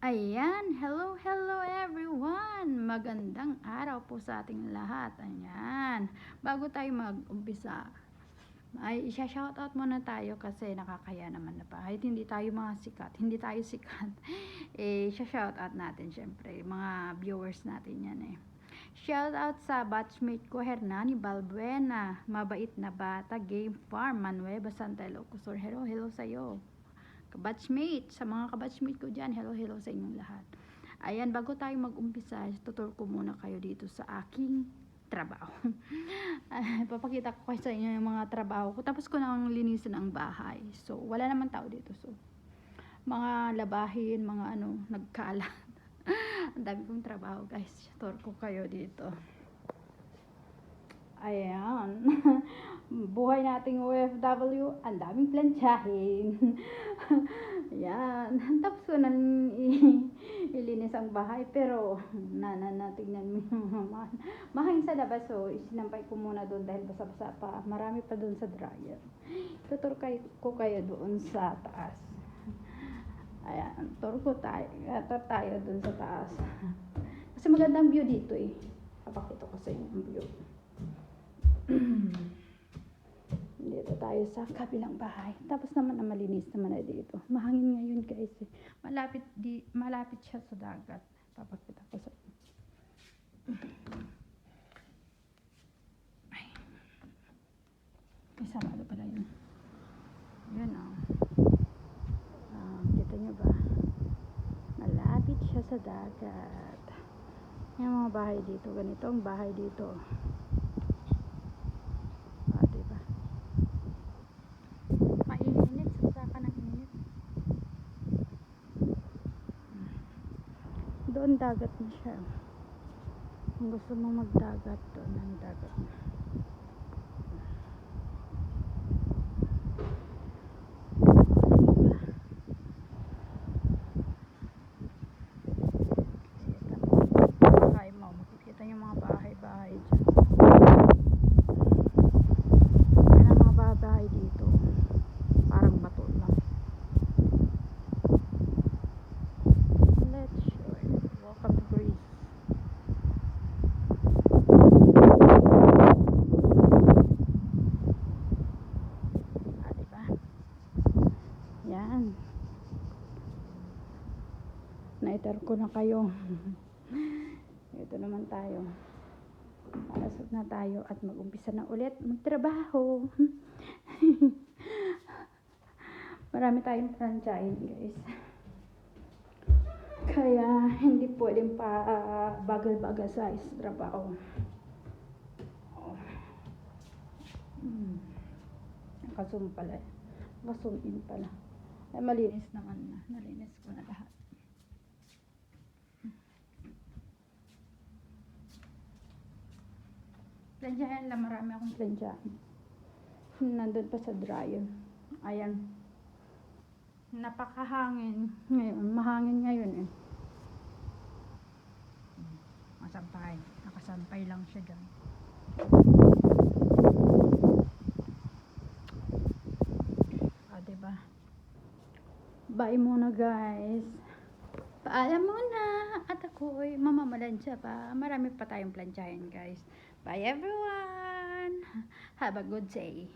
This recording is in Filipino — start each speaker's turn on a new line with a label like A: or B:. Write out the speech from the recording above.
A: Ayan, hello, hello everyone! Magandang araw po sa ating lahat. Ayan, bago tayo mag-umpisa, ay isa-shoutout muna tayo kasi nakakaya naman na kahit hindi tayo mga sikat, hindi tayo sikat, isa-shoutout natin syempre, mga viewers natin yan Shoutout sa batchmate ko, Hernani Balbuena, mabait na bata, game farm, Manueva Santa Ilocos. Hello, hello sa'yo. Kabatchmate, sa mga kabatchmate ko dyan, hello, hello sa inyong lahat. Ayan, bago tayo mag-umpisa, tutur ko muna kayo dito sa aking trabaho. Papakita ko kayo sa inyo yung mga trabaho ko. Tapos ko nang linisin ang bahay. So, wala naman tao dito. So, mga labahin, mga nagkalat. Ang dami kong trabaho, guys. Tutur ko kayo dito. Ayan. Buhay nating OFW, ang daming plantsahin. Ayan. Tapos ko nang ilinis ang bahay, pero natignan mo mahangin sa labas, so isinampay ko muna doon dahil basa-basa pa. Marami pa doon sa dryer. Tutur ko kayo doon sa taas. Ayan. Tur tayo doon sa taas. Kasi magandang view dito Papakita ko sa inyo ang view. Dito tayo sa kabilang bahay. Tapos naman na malinis naman na dito. Mahangin ngayon guys. Malapit siya sa dagat. Papakita ko sa inyo. Ay. May sarado pala yun. Yun kita nyo ba? Malapit siya sa dagat. Yung mga bahay dito. Ganito ang bahay dito. Doon dagat na siya. Kung gusto mo magdagat, doon ang dagat na. Makikita yung mga bahay-bahay dyan. Yan ang mga bahay dito. Parang bato lang. Let's show it. Welcome to Greece. Diba? Yan. Naitar ko na kayo. Ito naman tayo. Palasok na tayo at mag-umpisa na ulit magtrabaho. Marami tayong franchise, guys. Kaya hindi pwedeng pa bagal-bagal sa trabaho. Nakasum pala. Nakasum in pala. Ay, malinis naman na. Nalinis ko na lahat. Plansyahan lang. Marami akong plansyahan. Nandun pa sa dryer. Ayan. Napakahangin ngayon. Mahangin ngayon Masampay. Nakasampay lang siya dyan. Diba? Bye muna, guys. Paalam muna. At ako'y mamamalansya pa. Marami pa tayong plansyahin, guys. Bye everyone. Have a good day.